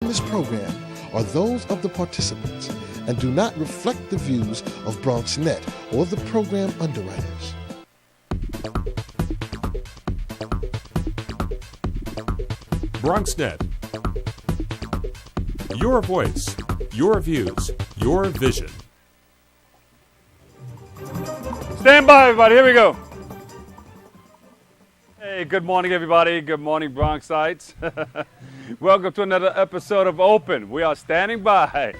in this program are those of the participants and do not reflect the views of BronxNet or the program underwriters. BronxNet. Your voice, your views, your vision. Stand by, everybody. Here we go. Hey, good morning, everybody. Good morning, Bronxites. Welcome to another episode of Open. We are standing by.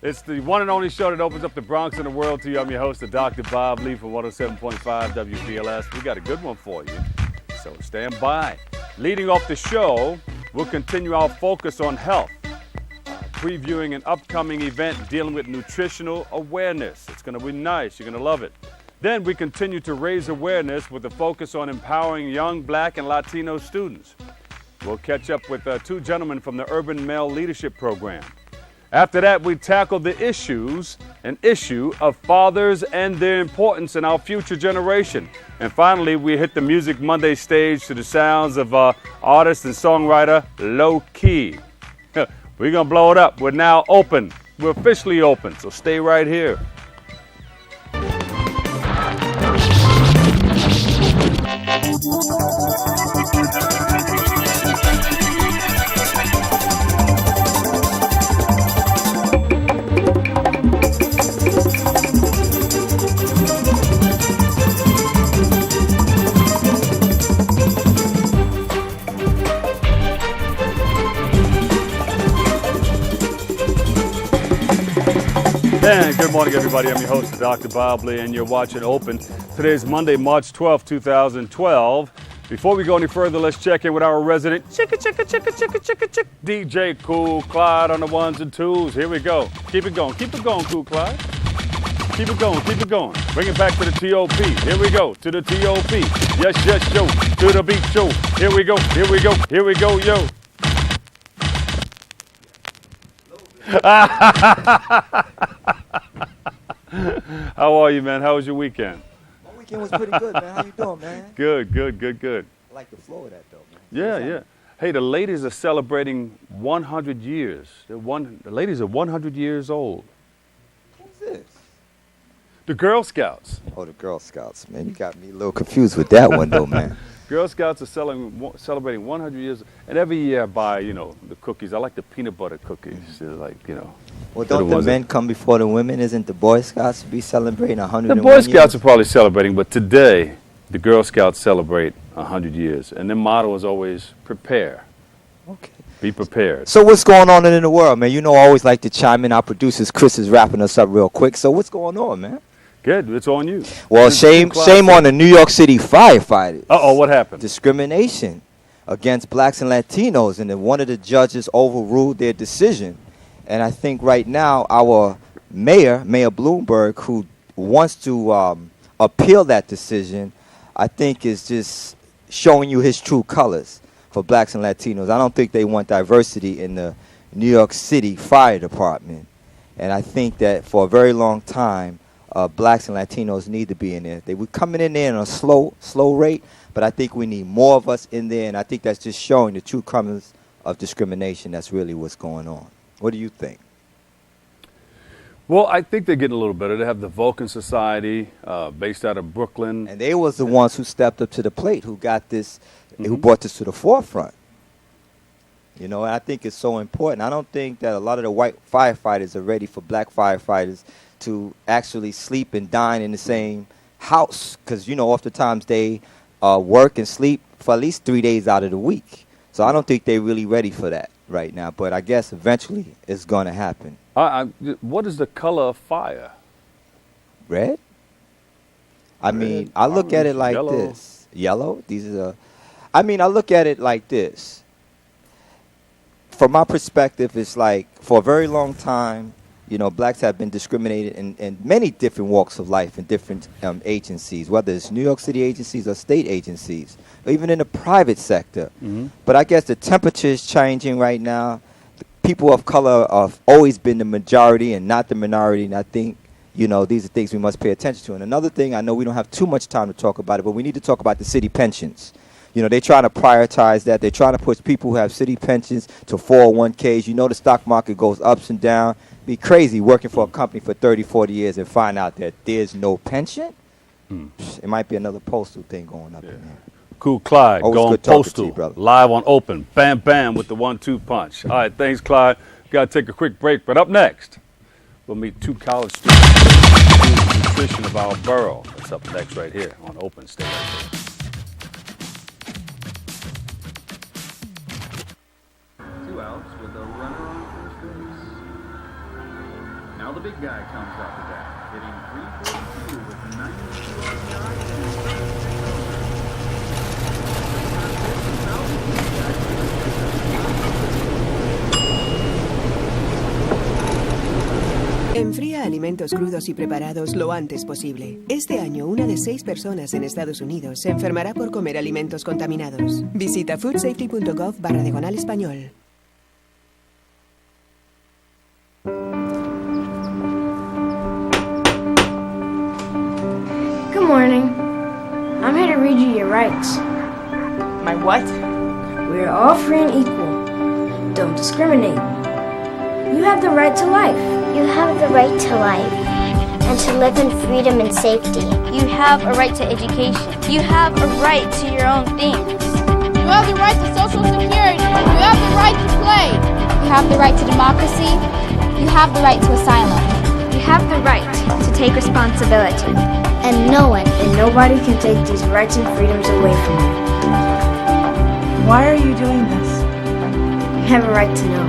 It's the one and only show that opens up the Bronx and the world to you. I'm your host, Dr. Bob Lee from 107.5 WPLS. We got a good one for you, so stand by. Leading off the show, we'll continue our focus on health, previewing an upcoming event dealing with nutritional awareness. It's going to be nice. You're going to love it. Then we continue to raise awareness with a focus on empowering young Black and Latino students. We'll catch up with two gentlemen from the Urban Male Leadership Program. After that, we tackle the issue of fathers and their importance in our future generation. And finally, we hit the Music Monday stage to the sounds of artist and songwriter Low Key. We're going to blow it up. We're now open. We're officially open, so stay right here. And good morning, everybody. I'm your host, Dr. Bob Lee, and you're watching Open. Today is Monday, March 12, 2012. Before we go any further, let's check in with our resident DJ Cool Clyde on the ones and twos. Here we go. Keep it going, Cool Clyde. Keep it going. Bring it back to the T.O.P. Here we go, to the T.O.P. Yes, yo, to the beat show. Here we go, yo. How are you, man? How was your weekend? My weekend was pretty good, man. How you doing, man? Good. I like the flow of that, though, man. Yeah. Hey, the ladies are celebrating 100 years. The ladies are 100 years old. Who's this? The Girl Scouts. Oh, the Girl Scouts, man. You got me a little confused with that one, though, man. Girl Scouts are celebrating 100 years, and every year I buy, the cookies. I like the peanut butter cookies. They're like, Well, don't the men come before the women? Isn't the Boy Scouts be celebrating 101 The Boy Scouts are probably celebrating, but today the Girl Scouts celebrate 100 years, and their motto is always prepare. Okay. Be prepared. So what's going on in the world, man? I always like to chime in. Our producers, Chris, is wrapping us up real quick. So what's going on, man? Good. It's on you. Well, shame on the New York City firefighters. Uh-oh, what happened? Discrimination against blacks and Latinos, and then one of the judges overruled their decision. And I think right now our Mayor Bloomberg, who wants to appeal that decision, I think is just showing you his true colors for blacks and Latinos. I don't think they want diversity in the New York City Fire Department. And I think that for a very long time, blacks and Latinos need to be in there. They were coming in there in a slow rate, but I think we need more of us in there, and I think that's just showing the true colors of discrimination. That's really what's going on. What do you think? Well, I think they're getting a little better. They have the Vulcan Society based out of Brooklyn. And they was the ones who stepped up to the plate, who got this, who brought this to the forefront. And I think it's so important. I don't think that a lot of the white firefighters are ready for black firefighters to actually sleep and dine in the same house, because oftentimes they work and sleep for at least 3 days out of the week. So I don't think they're really ready for that right now, but I guess eventually it's going to happen. What is the color of fire? Red? I mean, I look at it like yellow. this. Yellow? I look at it like this. From my perspective, it's like for a very long time, blacks have been discriminated in many different walks of life in different agencies, whether it's New York City agencies or state agencies, or even in the private sector. Mm-hmm. But I guess the temperature is changing right now. People of color have always been the majority and not the minority, and I think, these are things we must pay attention to. And another thing, I know we don't have too much time to talk about it, but we need to talk about the city pensions. You know, they're trying to prioritize that. They're trying to push people who have city pensions to 401ks. You know, the stock market goes ups and down. Be crazy working for a company for 30, 40 years and find out that there's no pension. It might be another postal thing going up in there. Cool Clyde, Always going good talking to postal, you, brother. live on Open. Bam, bam with the 1-2 punch. All right, thanks, Clyde. Got to take a quick break, but up next, we'll meet 2 college students who improve the nutrition of our borough. That's up next right here on Open. Stay right there. 2 outs with a runner on first base. Now the big guy comes off the bat, hitting .342 with 92 Enfría alimentos crudos y preparados lo antes posible. Este año, 1 de 6 personas en Estados Unidos se enfermará por comer alimentos contaminados. Visita foodsafety.gov/español. Good morning. I'm here to read you your rights. My what? We are all free and equal. Don't discriminate. You have the right to life. You have the right to life and to live in freedom and safety. You have a right to education. You have a right to your own things. You have the right to social security. You have the right to play. You have the right to democracy. You have the right to asylum. You have the right to take responsibility. And no one and nobody can take these rights and freedoms away from you. Why are you doing this? You have a right to know.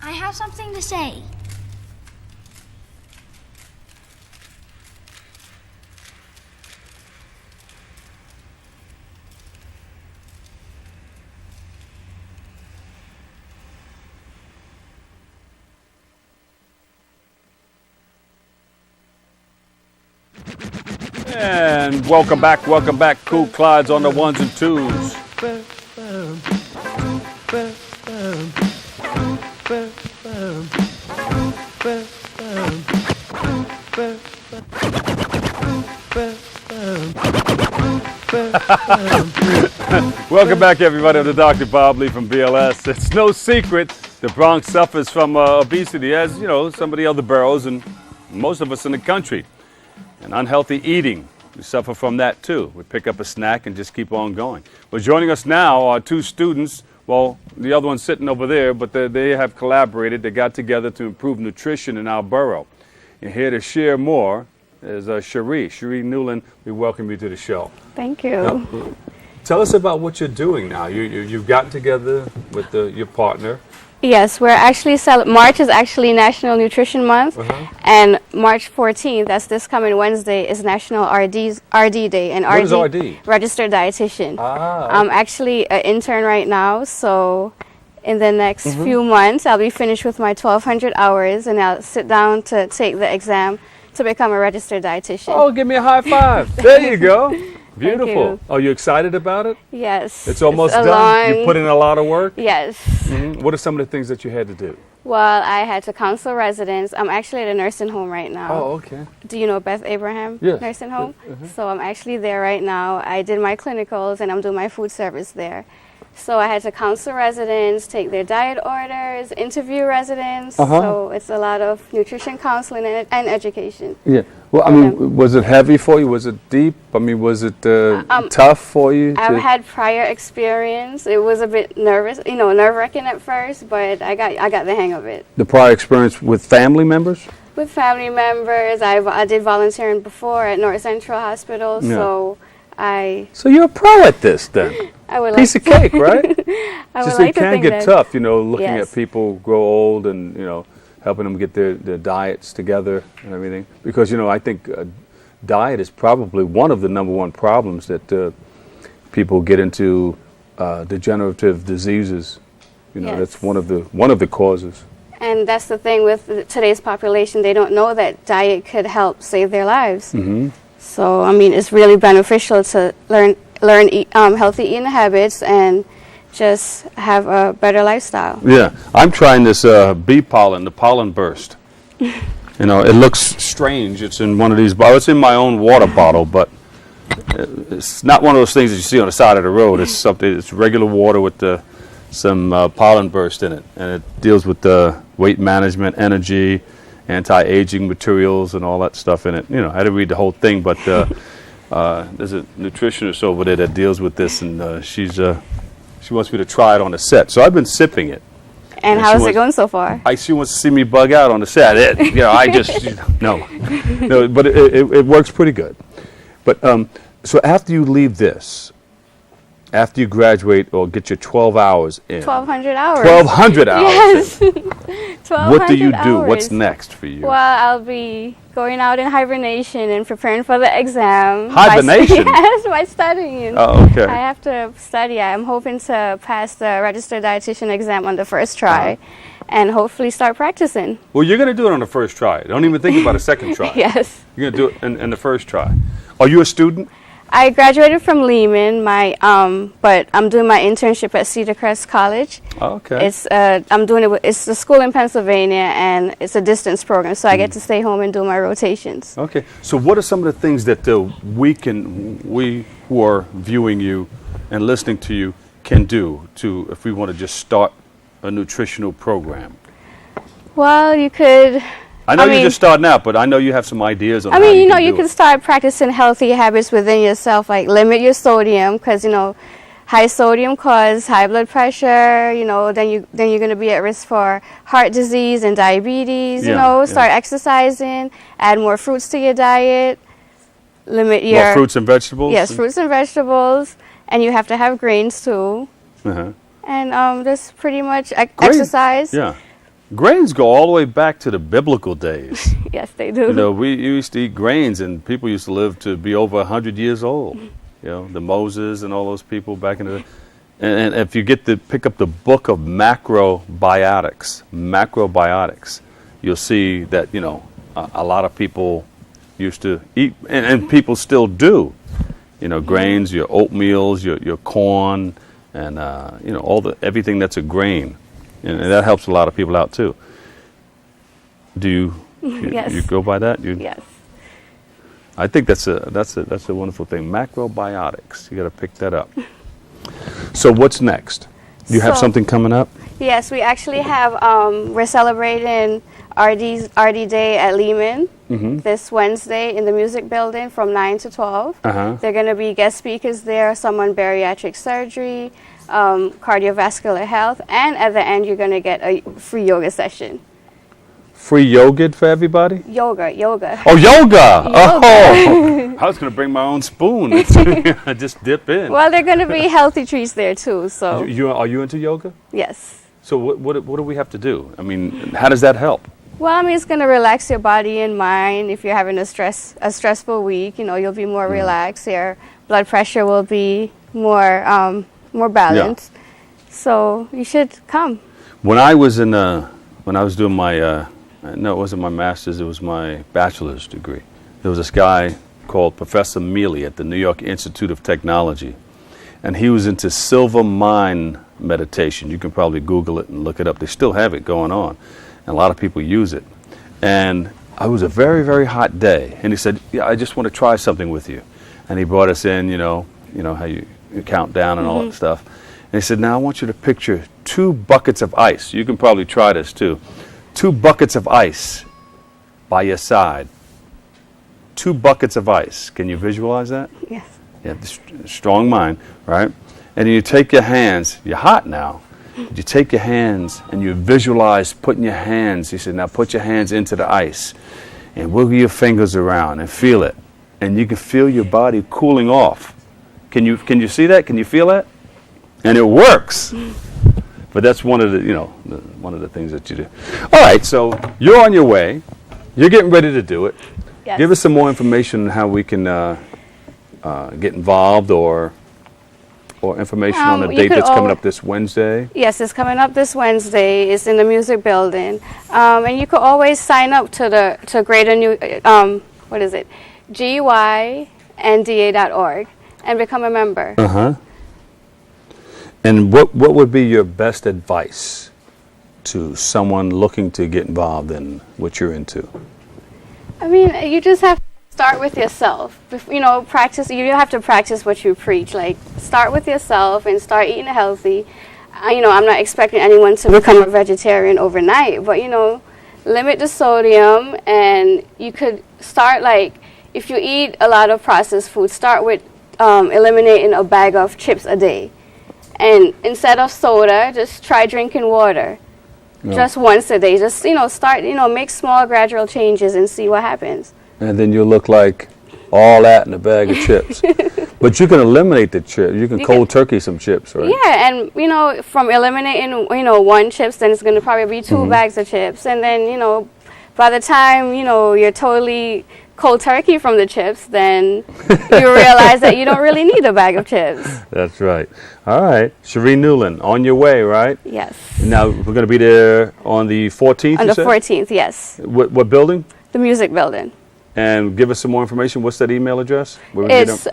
I have something to say. And welcome back, Cool Clydes on the 1s and 2s. Welcome back, everybody, to Dr. Bob Lee from BLS. It's no secret the Bronx suffers from obesity, as you know, some of the other boroughs and most of us in the country. And unhealthy eating, we suffer from that too. We pick up a snack and just keep on going. Well, joining us now are 2 students. Well, the other one's sitting over there, but they have collaborated. They got together to improve nutrition in our borough. And here to share more is Cherie. Cherie Newland, we welcome you to the show. Thank you. Now, tell us about what you're doing now. You've gotten together with your partner. Yes, we're actually March is actually National Nutrition Month, and March 14th, that's this coming Wednesday, is National RD Day. And what is RD? Registered Dietitian. Ah. I'm actually an intern right now, so in the next few months, I'll be finished with my 1,200 hours, and I'll sit down to take the exam to become a registered dietitian. Oh, give me a high five. There you go. Beautiful. Are you excited about it? Yes. It's almost done? You put in a lot of work? Yes. What are some of the things that you had to do? Well, I had to counsel residents. I'm actually at a nursing home right now. Oh, okay. Do you know Beth Abraham Nursing Home? So I'm actually there right now. I did my clinicals and I'm doing my food service there. So I had to counsel residents, take their diet orders, interview residents. Uh-huh. So it's a lot of nutrition counseling and education. Yeah. Well, I mean, was it heavy for you? Was it deep? I mean, was it tough for you? I've had prior experience. It was a bit nerve-wracking at first, but I got the hang of it. The prior experience with family members? With family members, I did volunteering before at North Central Hospital, Yeah. So you're a pro at this then. I would Piece like of cake, right? I would Just like it to can think get that- tough, looking Yes. at people grow old and, helping them get their diets together and everything. Because, I think diet is probably one of the number one problems that people get into degenerative diseases. Yes. That's one of the causes. And that's the thing with today's population. They don't know that diet could help save their lives. Mm-hmm. So, I mean, it's really beneficial to learn healthy eating habits and just have a better lifestyle. Yeah, I'm trying this bee pollen, the pollen burst. It looks strange. It's in one of these bottles. It's in my own water bottle, but it's not one of those things that you see on the side of the road. It's something. It's regular water with some pollen burst in it, and it deals with weight management, energy, anti-aging materials, and all that stuff in it. I had to read the whole thing, but there's a nutritionist over there that deals with this, and she wants me to try it on the set. So I've been sipping it. And how's it going so far? She wants to see me bug out on the set. I just no, but it works pretty good. But so after you leave this, after you graduate or get your 12 hours in. 1,200 hours. 1,200 hours. Yes. in. 1,200 What do you do? hours. What's next for you? Well, I'll be going out in hibernation and preparing for the exam. Hibernation? Yes, by studying. Oh, okay. I have to study. I'm hoping to pass the registered dietitian exam on the first try and hopefully start practicing. Well, you're going to do it on the first try. Don't even think about a second try. Yes. You're going to do it in the first try. Are you a student? I graduated from Lehman, but I'm doing my internship at Cedar Crest College. Oh, okay. I'm doing it. It's a school in Pennsylvania, and it's a distance program, so I get to stay home and do my rotations. Okay. So, what are some of the things that we who are viewing you and listening to you can do if we want to just start a nutritional program? Well, you could. I know you're just starting out, but I know you have some ideas on I how mean, you you can start practicing healthy habits within yourself, like limit your sodium, because high sodium causes high blood pressure. Then you're going to be at risk for heart disease and diabetes. Start exercising, add more fruits to your diet, limit your more fruits and vegetables. Yes, fruits and vegetables, and you have to have grains too. Uh-huh. And just pretty much exercise. Yeah. Grains go all the way back to the biblical days. Yes, they do. We used to eat grains, and people used to live to be over 100 years old. The Moses and all those people back in the day. And if you pick up the book of macrobiotics, you'll see that, a lot of people used to eat, and people still do, grains, your oatmeals, your corn, and, everything that's a grain. And that helps a lot of people out too. Do you Yes. you go by that? Yes. I think that's a wonderful thing. Macrobiotics. You got to pick that up. So what's next? Do you have something coming up? Yes, we actually have. We're celebrating RD Day at Lehman this Wednesday in the Music Building from 9 to 12. Uh-huh. There are going to be guest speakers there. Some on bariatric surgery, cardiovascular health, and at the end you're going to get a free yoga session. Free yoga for everybody? Yoga. Oh, yoga! Oh, I was going to bring my own spoon. I just dip in. Well, there are going to be healthy treats there too. So. Are you into yoga? Yes. So what do we have to do? I mean, how does that help? Well, I mean, it's going to relax your body and mind. If you're having a stressful week, you'll be more relaxed. Your blood pressure will be more balanced. Yeah. So you should come. When I was doing my no, it wasn't my master's, it was my bachelor's degree. There was this guy called Professor Mealy at the New York Institute of Technology, and he was into silver mine meditation. You can probably Google it and look it up. They still have it going on, and a lot of people use it. And it was a very, very hot day, and he said, "Yeah, I just want to try something with you." And he brought us in, how you count down and all that stuff. he said, now I want you to picture 2 buckets of ice. You can probably try this too. 2 buckets of ice by your side. 2 buckets of ice. Can you visualize that? Yes. You have this strong mind, right? And then you take your hands, you're hot now. You take your hands and you visualize putting your hands, he said, now put your hands into the ice and wiggle your fingers around and feel it. And you can feel your body cooling off. Can you see that? Can you feel that? And it works. But that's one of the, one of the things that you do. All right, so you're on your way. You're getting ready to do it. Yes. Give us some more information on how we can get involved or information on the date that's coming up this Wednesday. Yes, it's coming up this Wednesday. It's in the Music Building. And you can always sign up to Greater New, GUINDA.org and become a member. Uh-huh. And what would be your best advice to someone looking to get involved in what you're into? I mean, you just have to start with yourself. Practice. You don't have to practice what you preach. Like, start with yourself and start eating healthy. I'm not expecting anyone to become a vegetarian overnight, but, limit the sodium, and you could start, if you eat a lot of processed food, start with eliminating a bag of chips a day. And instead of soda, just try drinking water. Yeah. Just once a day. Just, start, make small gradual changes and see what happens. And then you'll look like all that in a bag of chips. But you can eliminate the chips. You can cold turkey some chips, right? Yeah, and, from eliminating, 1 chips, then it's going to probably be 2 bags of chips. And then, by the time, you're totally cold turkey from the chips, then you realize that you don't really need a bag of chips. That's right. All right. Sheree Newland, on your way, right? Yes. Now, we're going to be there on the 14th, On the 14th, yes. What building? The Music Building. And give us some more information. What's that email address? It's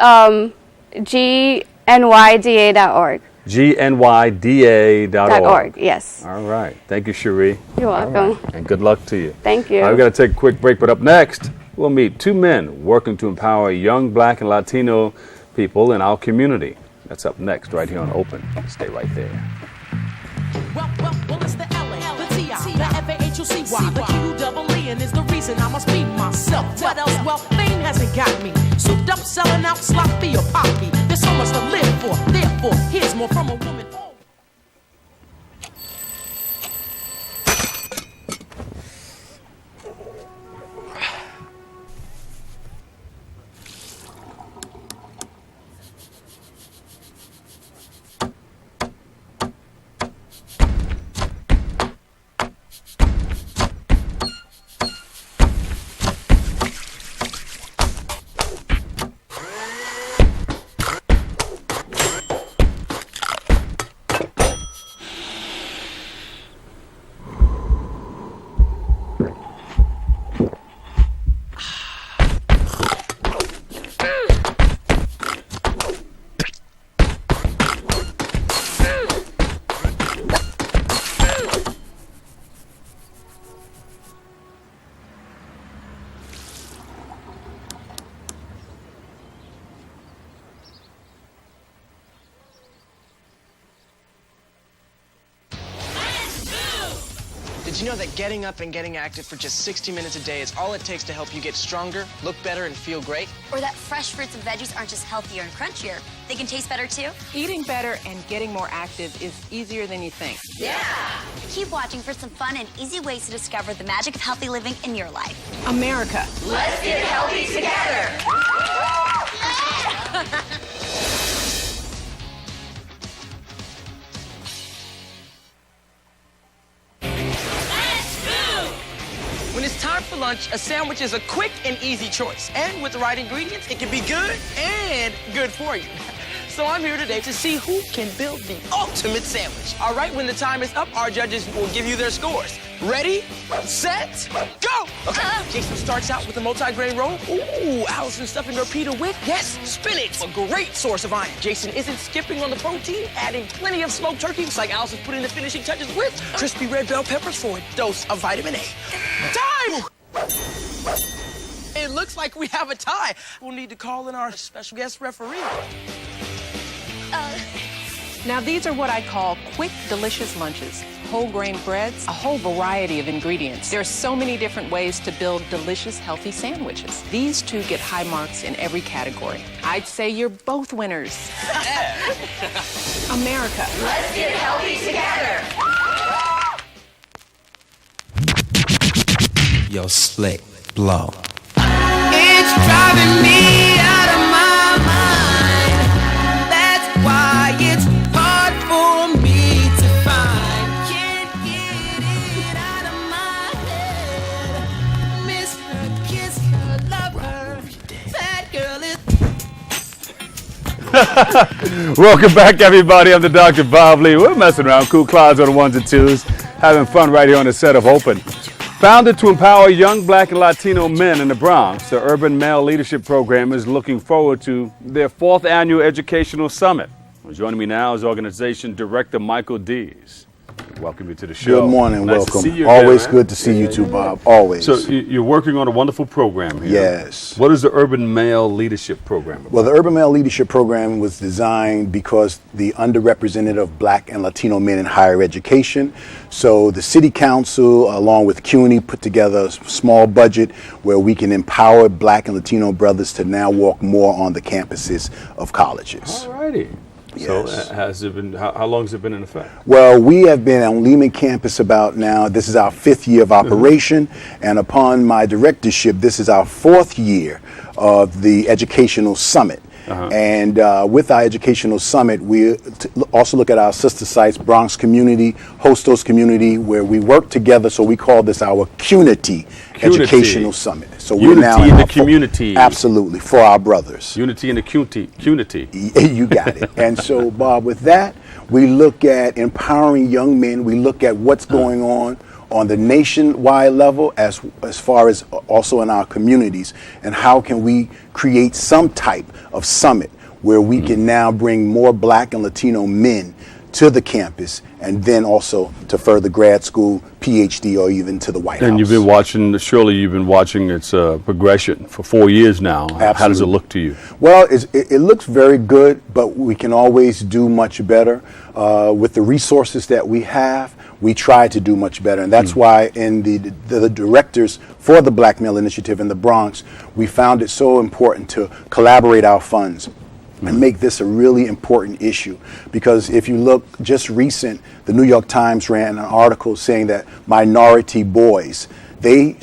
GNYDA.org. GNYDA.org. Yes. All right. Thank you, Sheree. You're welcome. Right. And good luck to you. Thank you. All right, we've got to take a quick break, but up next, we'll meet 2 men working to empower young Black and Latino people in our community. That's up next, right here on Open. Stay right there. Well, it's the L.A., the T.I., the F-A-H-U-C-Y, the Q-double-E, and is the reason I must be myself. What else? Well, fame hasn't got me souped up, selling out, sloppy or poppy. There's so much to live for, therefore, here's more from a woman. Did you know that getting up and getting active for just 60 minutes a day is all it takes to help you get stronger, look better, and feel great? Or that fresh fruits and veggies aren't just healthier and crunchier, they can taste better too? Eating better and getting more active is easier than you think. Yeah! Keep watching for some fun and easy ways to discover the magic of healthy living in your life. America. Let's get healthy together! When it's time for lunch, a sandwich is a quick and easy choice. And with the right ingredients, it can be good and good for you. So I'm here today to see who can build the ultimate sandwich. All right, when the time is up, our judges will give you their scores. Ready, set, go! Okay, Jason starts out with a multi-grain roll. Ooh, Allison stuffing her pita with, yes, spinach, a great source of iron. Jason isn't skipping on the protein, adding plenty of smoked turkey, just like Allison's putting the finishing touches with crispy red bell peppers for a dose of vitamin A. Time! It looks like we have a tie. We'll need to call in our special guest referee. Now, these are what I call quick, delicious lunches. Whole grain breads, a whole variety of ingredients. There are so many different ways to build delicious, healthy sandwiches. These two get high marks in every category. I'd say you're both winners. America. Let's get healthy together. Yo, Slick, blow. It's driving me out of my mind. That's why it's hard for me to find. Can't get it out of my head. Miss her, kiss her, love her. That girl is. Welcome back, everybody. I'm the Dr. Bob Lee. We're messing around, cool clouds on the ones and twos, having fun right here on the set of Open. Founded to empower young Black and Latino men in the Bronx, the Urban Male Leadership Program is looking forward to their 4th annual educational summit. Joining me now is organization director Michael Dees. Welcome you to the show. Good morning, nice welcome. To see you Always again, good to see you too, Bob. Always. So you're working on a wonderful program here. Yes. What is the Urban Male Leadership Program about? Well, the Urban Male Leadership Program was designed because the underrepresented of Black and Latino men in higher education. So the City Council, along with CUNY, put together a small budget where we can empower Black and Latino brothers to now walk more on the campuses of colleges. All righty. Yes. So has it been, how long has it been in effect? Well, we have been on Lehman campus about now, this is our 5th year of operation, and upon my directorship, this is our 4th year of the Educational Summit. And with our Educational Summit, we also look at our sister sites, Bronx Community, Hostos Community, where we work together, so we call this our CUNITY Educational Summit. So we're now in the community. Absolutely, for our brothers. Unity in the CUNITY. You got it. And so, Bob, with that, we look at empowering young men. We look at what's going on the nationwide level as far as also in our communities, and how can we create some type of summit where we can now bring more Black and Latino men to the campus, and then also to further grad school, PhD, or even to the White House. And you've been watching, surely you've been watching its progression for 4 years now. Absolutely. How does it look to you? Well, it looks very good, but we can always do much better. With the resources that we have, we try to do much better. And that's why in the directors for the Black Male Initiative in the Bronx, we found it so important to collaborate our funds and make this a really important issue. Because if you look just recent, the New York Times ran an article saying that minority boys, they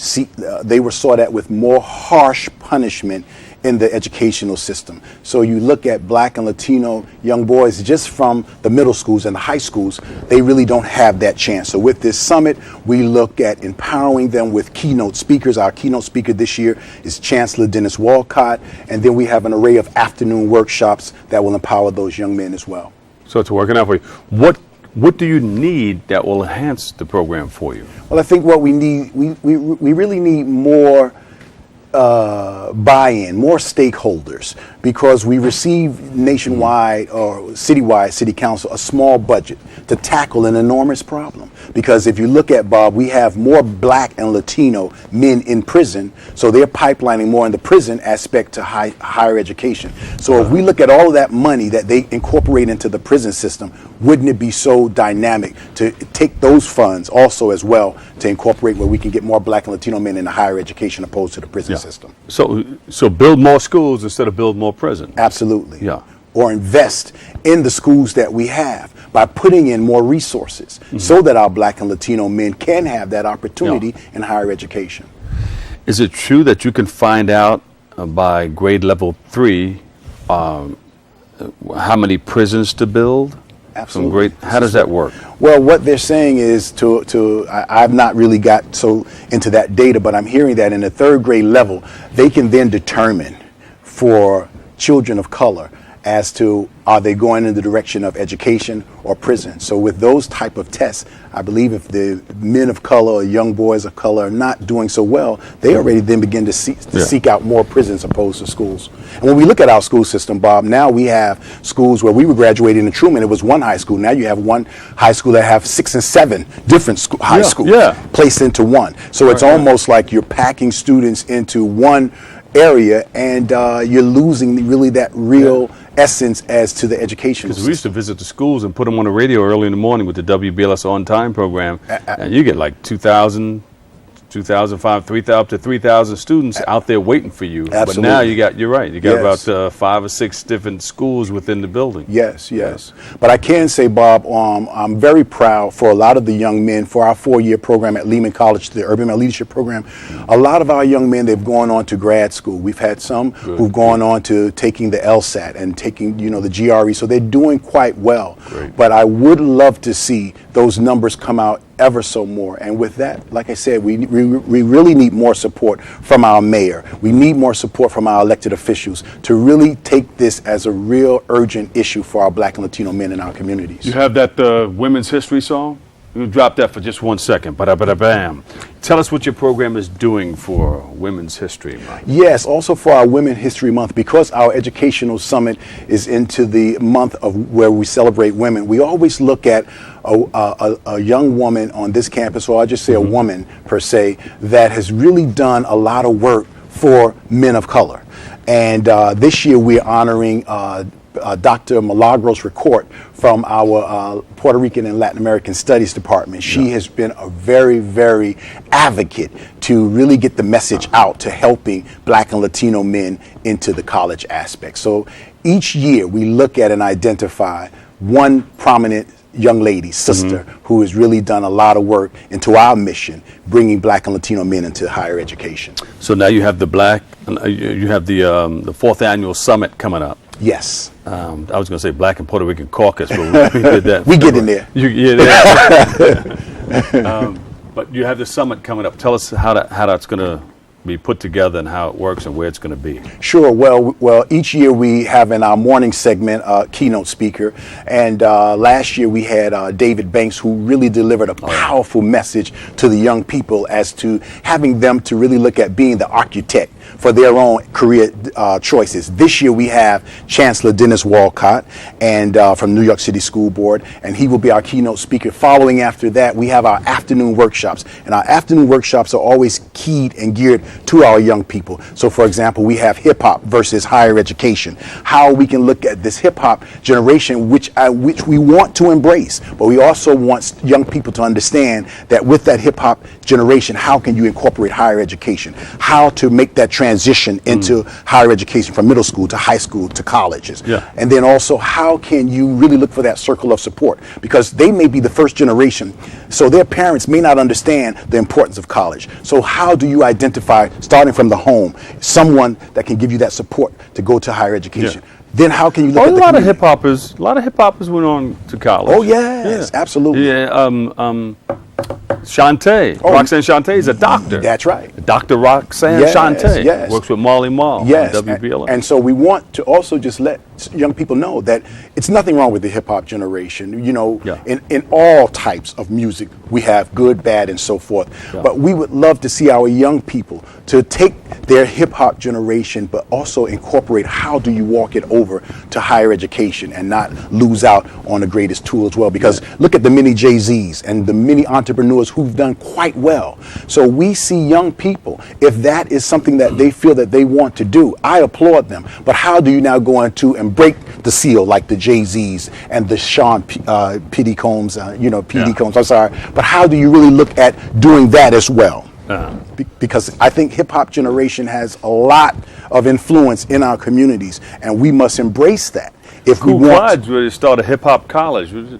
were sought at with more harsh punishment in the educational system. So you look at Black and Latino young boys just from the middle schools and the high schools, they really don't have that chance. So with this summit, we look at empowering them with keynote speakers. Our keynote speaker this year is Chancellor Dennis Walcott, and then we have an array of afternoon workshops that will empower those young men as well. So it's working out for you. What do you need that will enhance the program for you? Well, I think what we need, we really need more buy-in, more stakeholders, because we receive nationwide or citywide, city council, a small budget to tackle an enormous problem. Because if you look at, Bob, we have more Black and Latino men in prison, so they're pipelining more in the prison aspect to higher education. So if we look at all of that money that they incorporate into the prison system, wouldn't it be so dynamic to take those funds also as well to incorporate where we can get more Black and Latino men in the higher education opposed to the prison system? So build more schools instead of build more prisons. Absolutely. Yeah. Or invest in the schools that we have by putting in more resources so that our Black and Latino men can have that opportunity in higher education. Is it true that you can find out by grade level 3 how many prisons to build? Absolutely. How does that work? Well, what they're saying is I've not really got so into that data, but I'm hearing that in the 3rd grade level, they can then determine for children of color as to are they going in the direction of education or prison. So with those type of tests, I believe if the men of color or young boys of color are not doing so well, they already then begin to seek out more prisons opposed to schools. And when we look at our school system, Bob, now we have schools where we were graduating in Truman, it was one high school. Now you have one high school that have 6 and 7 different high schools placed into one. So it's almost like you're packing students into one area, and you're losing really that real essence as to the education. Because we used to visit the schools and put them on the radio early in the morning with the WBLS On Time program, and you get like 2,000, 2,500, 3,000, up to 3,000 students out there waiting for you. Absolutely. But now you're right, you got Yes. about 5 or 6 different schools within the building. Yes, yes. But I can say, Bob, I'm very proud for a lot of the young men for our 4-year program at Lehman College, the Urban Male Leadership Program. A lot of our young men, they've gone on to grad school. We've had some who've gone on to taking the LSAT and taking, the GRE, so they're doing quite well. Great. But I would love to see those numbers come out ever so more. And with that, like I said, we really need more support from our mayor. We need more support from our elected officials to really take this as a real urgent issue for our Black and Latino men in our communities. You have that women's history song? We'll drop that for just 1 second. Ba-da-ba-da-bam. Tell us what your program is doing for Women's History Month. Yes, also for our Women History Month, because our educational summit is into the month of where we celebrate women, we always look at a young woman on this campus, or I'll just say a woman per se, that has really done a lot of work for men of color. And this year we're honoring Dr. Milagros Ricord from our Puerto Rican and Latin American Studies Department. She has been a very, very advocate to really get the message out to helping Black and Latino men into the college aspect. So each year we look at and identify one prominent young lady, sister, who has really done a lot of work into our mission, bringing Black and Latino men into higher education. So now you have the 4th annual summit coming up. Yes. I was going to say Black and Puerto Rican Caucus, but we did that. We get in there. But you have the summit coming up. Tell us how that's going to be put together and how it works and where it's going to be. Sure. Well, each year we have in our morning segment a keynote speaker, and last year we had David Banks, who really delivered a powerful message to the young people as to having them to really look at being the architect for their own career choices. This year we have Chancellor Dennis Walcott and from New York City School Board, and he will be our keynote speaker. Following after that, we have our afternoon workshops, and our afternoon workshops are always keyed and geared to our young people. So for example, we have hip hop versus higher education, how we can look at this hip hop generation, which we want to embrace, but we also want young people to understand that with that hip hop generation, how can you incorporate higher education, how to make that transition into higher education from middle school to high school to colleges. And then also, how can you really look for that circle of support, because they may be the first generation, so their parents may not understand the importance of college. So how do you identify, starting from the home, someone that can give you that support to go to higher education? Then how can you look at a lot of hip hoppers went on to college. Oh yes, absolutely. Shantae, Roxanne Shantae is a doctor. That's right. Dr. Roxanne Shantae works with Marley Marl on WBLS. And so we want to also just let young people know that it's nothing wrong with the hip hop generation. In all types of music, we have good, bad, and so forth. But we would love to see our young people to take their hip hop generation, but also incorporate how do you walk it over to higher education and not lose out on the greatest tool as well. Because look at the many Jay-Z's and the many entrepreneurs who've done quite well. So we see young people, if that is something that they feel that they want to do, I applaud them. But how do you now go into and break the seal like the Jay-Z's and the Sean P.D. Combs, P.D. Combs, I'm sorry. But how do you really look at doing that as well? Because I think hip hop generation has a lot of influence in our communities, and we must embrace that. If we want to start a hip hop college, is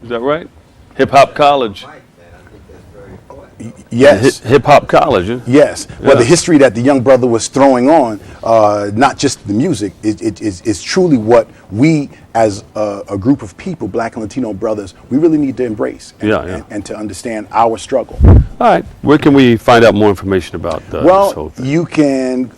that right? Hip hop college. Yes. Hip hop college. Yes. Well, the history that the young brother was throwing on, not just the music, is truly what we as a group of people, Black and Latino brothers, we really need to embrace and to understand our struggle. All right. Where can we find out more information about this whole thing? You can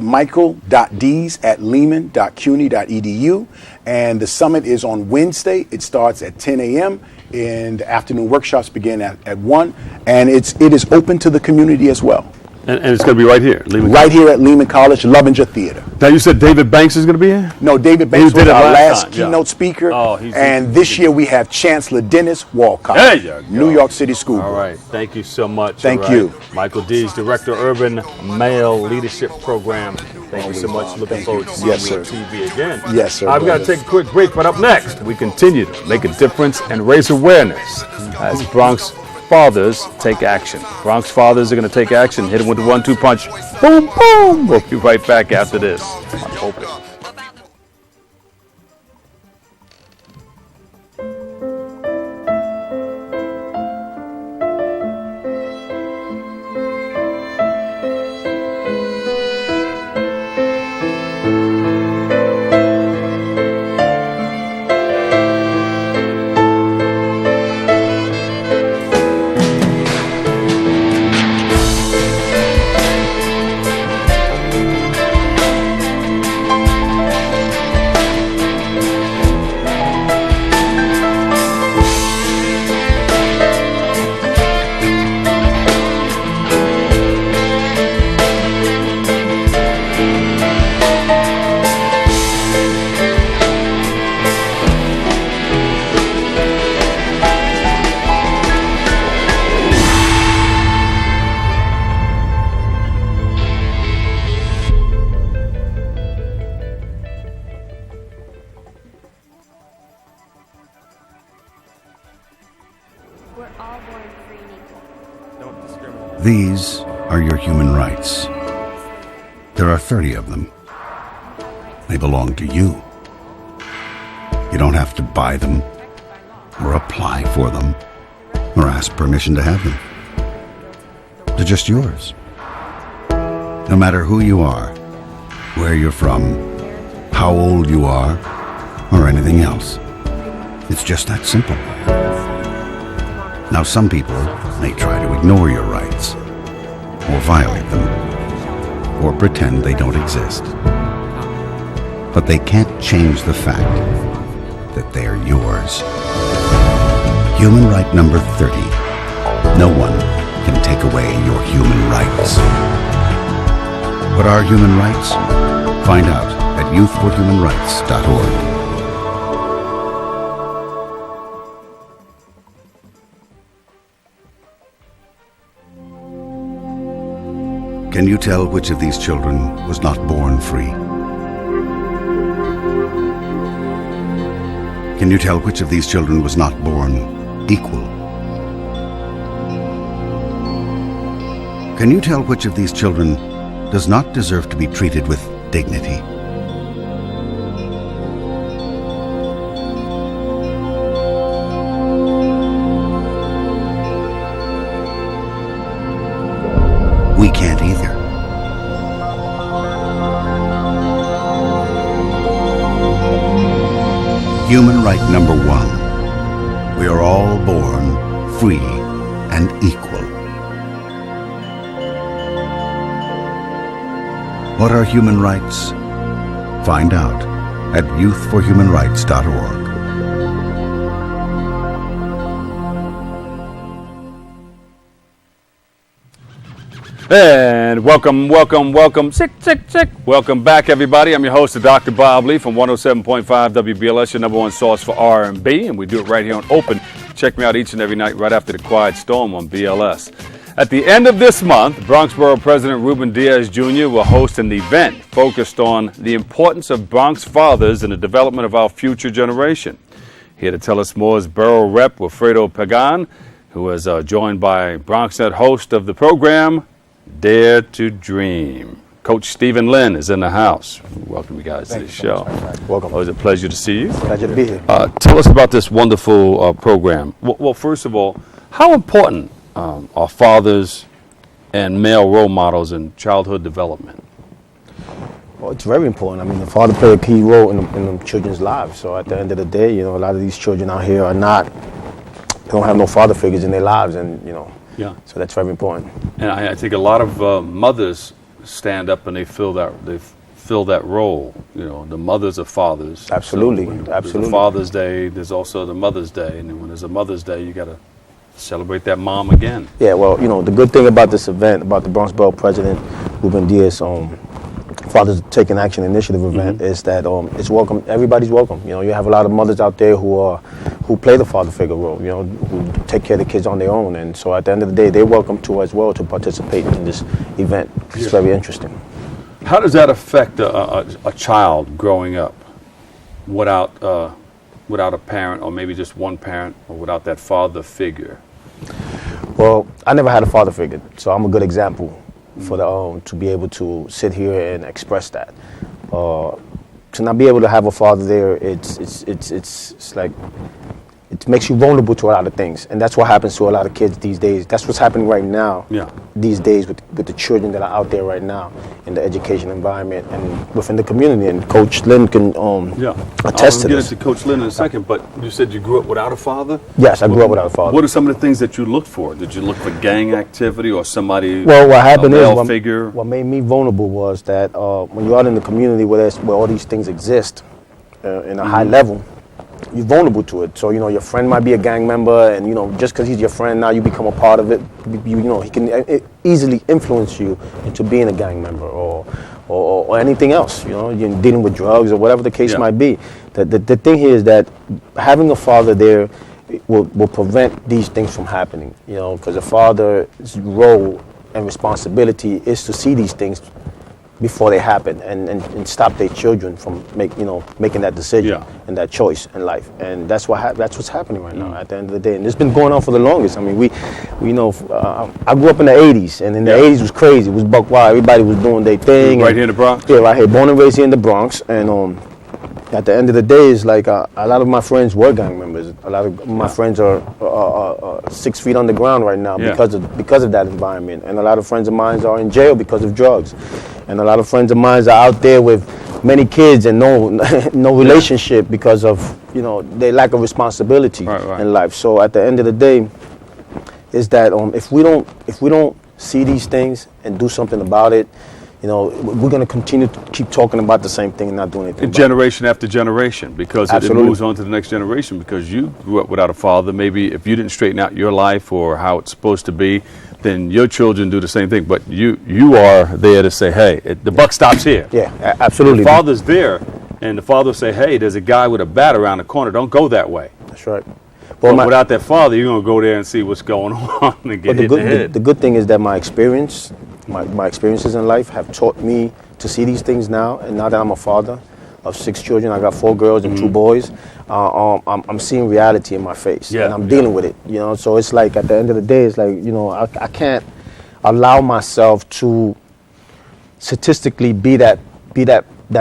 michael.dees@lehman.cuny.edu, and the summit is on Wednesday. It starts at 10 a.m. and the afternoon workshops begin at 1, and it is open to the community as well. And it's going to be right here, right here at Lehman College, Lovinger Theater. Now you said David Banks is going to be here? No, David Banks He did was it our last last time, keynote speaker. Oh, and this year we have Chancellor Dennis Walcott, There you go. New York City School All Board. right. Thank you so much. Thank All right. you. Michael Dees, Director Urban Male Leadership Program. Thank you so much. Looking forward to seeing Yes, you on sir. TV again. Yes, sir, I've got to brother. take a quick break, but up next, we continue to make a difference and raise awareness as Bronx fathers take action. Bronx fathers are going to take action, hit them with the 1-2 punch. Boom, boom. We'll be right back after this. I'm hoping. These are your human rights. There are 30 of them. They belong to you. You don't have to buy them, or apply for them, or ask permission to have them. They're just yours. No matter who you are, where you're from, how old you are, or anything else. It's just that simple. Now, some people may try to ignore your rights, or violate them, or pretend they don't exist. But they can't change the fact that they're yours. Human right number 30. No one can take away your human rights. What are human rights? Find out at youthforhumanrights.org. Can you tell which of these children was not born free? Can you tell which of these children was not born equal? Can you tell which of these children does not deserve to be treated with dignity? We can't either. Human right number 1. We are all born free and equal. What are human rights? Find out at youthforhumanrights.org. And welcome. Welcome back, everybody. I'm your host, Dr. Bob Lee from 107.5 WBLS, your number one source for R&B, and we do it right here on Open. Check me out each and every night right after the Quiet Storm on BLS. At the end of this month, Bronx Borough President Ruben Diaz Jr. will host an event focused on the importance of Bronx fathers in the development of our future generation. Here to tell us more is Borough Rep. Wilfredo Pagan, who is joined by BronxNet host of the program, Dare to Dream. Coach Stephen Lynn is in the house. Welcome you guys to the show. Welcome. Always a pleasure to see you. Pleasure to be here. Tell us about this wonderful program. Well, first of all, how important are fathers and male role models in childhood development? Well, it's very important. I mean, the father plays a key role in the children's lives. So at the end of the day, a lot of these children out here they don't have no father figures in their lives, and Yeah. So that's very important. And I think a lot of mothers stand up and they fill that role. The mothers are fathers. Absolutely, So when absolutely. There's a Father's Day. There's also the Mother's Day, and then when there's a Mother's Day, you got to celebrate that mom again. Yeah, well, the good thing about this event, about the Bronx Borough President Ruben Diaz Father's Taking Action Initiative event is that it's welcome. Everybody's welcome. You know, you have a lot of mothers out there who play the father figure role. You know, who take care of the kids on their own, and so at the end of the day, they're welcome to as well to participate in this event. It's very interesting. How does that affect a child growing up without a parent, or maybe just one parent, or without that father figure? Well, I never had a father figure, so I'm a good example for to be able to sit here and express that. To not be able to have a father there, it's like, it makes you vulnerable to a lot of things, and that's what happens to a lot of kids these days. That's what's happening right now. These days with the children that are out there right now in the education environment and within the community. And Coach Lynn can attest to this. I'll get into Coach Lynn in a second, but you said you grew up without a father? Yes, I grew up without a father. What are some of the things that you looked for? Did you look for gang activity or somebody? Well, what happened is figure? What made me vulnerable was that when you're out in the community where all these things exist in a high level, you're vulnerable to it. So, you know, your friend might be a gang member, and, you know, just because he's your friend, now you become a part of it. You know, he can easily influence you into being a gang member or anything else. You know, you're dealing with drugs or whatever the case might be. The thing here is that having a father there will prevent these things from happening. You know, because a father's role and responsibility is to see these things before they happen and stop their children from making that decision and that choice in life. And that's what's happening right now at the end of the day. And it's been going on for the longest. I mean, we know, I grew up in the 80s, and in the 80s was crazy. It was buck wild. Everybody was doing their thing. Right here in the Bronx? Yeah, right here. Born and raised here in the Bronx. And at the end of the day, it's like a lot of my friends were gang members. A lot of my friends are 6 feet on the ground right now because of that environment. And a lot of friends of mine are in jail because of drugs. And a lot of friends of mine are out there with many kids and no relationship because of, you know, their lack of responsibility in life. So at the end of the day, is that if we don't see these things and do something about it, you know, we're going to continue to keep talking about the same thing and not doing anything. Generation after generation, because it moves on to the next generation. Because you grew up without a father, maybe if you didn't straighten out your life or how it's supposed to be, then your children do the same thing. But you are there to say, hey, the buck stops here. Yeah, absolutely. The father's there, and the father will say, hey, there's a guy with a bat around the corner. Don't go that way. That's right. Well, without that father, you're going to go there and see what's going on and get hit in the head. The good thing is that my experiences in life have taught me to see these things now. And now that I'm a father of 6 children, I got 4 girls and 2 boys, I'm seeing reality in my face. And I'm dealing with it, you know. So it's like, at the end of the day, it's like, you know, I can't allow myself to statistically be that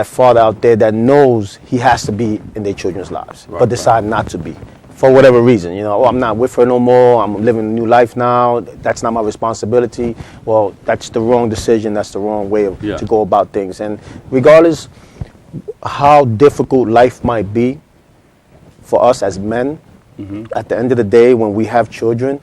father out there that knows he has to be in their children's lives, but decide not to be. For whatever reason, you know, I'm not with her no more, I'm living a new life now, that's not my responsibility. Well, that's the wrong decision, that's the wrong way to go about things. And regardless how difficult life might be for us as men, at the end of the day, when we have children,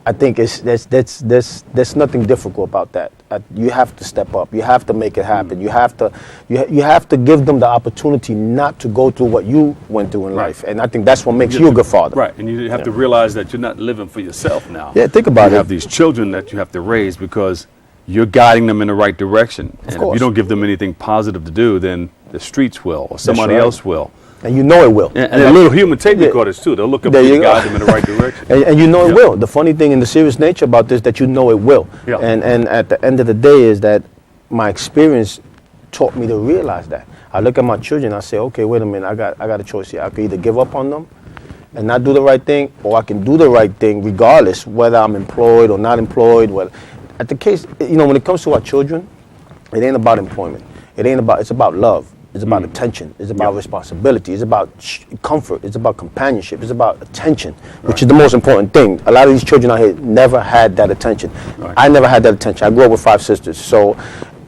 I think there's nothing difficult about that. You have to step up. You have to make it happen. You have to give them the opportunity not to go through what you went through in life. And I think that's what makes you a good father. Right, and you have to realize that you're not living for yourself now. Yeah, think about it. You have these children that you have to raise because you're guiding them in the right direction. And if you don't give them anything positive to do, then the streets will, or somebody else will. And you know it will. And a little human tape recorders too. They'll look up and guide them in the right direction. And you know it will. The funny thing and the serious nature about this, that you know it will. And at the end of the day is that my experience taught me to realize that. I look at my children, I say, okay, wait a minute, I got a choice here. I can either give up on them and not do the right thing, or I can do the right thing regardless whether I'm employed or not employed. Well, at the case, you know, when it comes to our children, it ain't about employment. It's about love. It's about attention. It's about responsibility. It's about comfort. It's about companionship. It's about attention, which is the most important thing. A lot of these children out here never had that attention. I never had that attention. I grew up with 5 sisters. So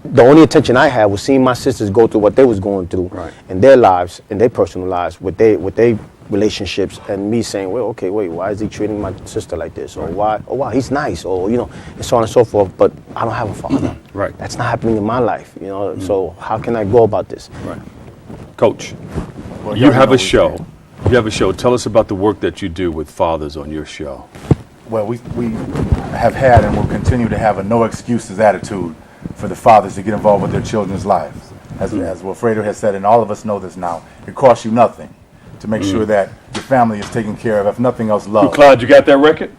the only attention I had was seeing my sisters go through what they was going through in their lives, in their personal lives, with their relationships, and me saying, well, okay, wait, why is he treating my sister like this? Or why, oh wow, he's nice, or, you know, and so on and so forth, but I don't have a father. That's not happening in my life, you know, so how can I go about this? Coach, you have a show. Tell us about the work that you do with fathers on your show. Well, we have had and will continue to have a no excuses attitude for the fathers to get involved with their children's lives. as Wilfredo has said, and all of us know this now, it costs you nothing to make sure that your family is taken care of, if nothing else, love. Clyde, you got that record?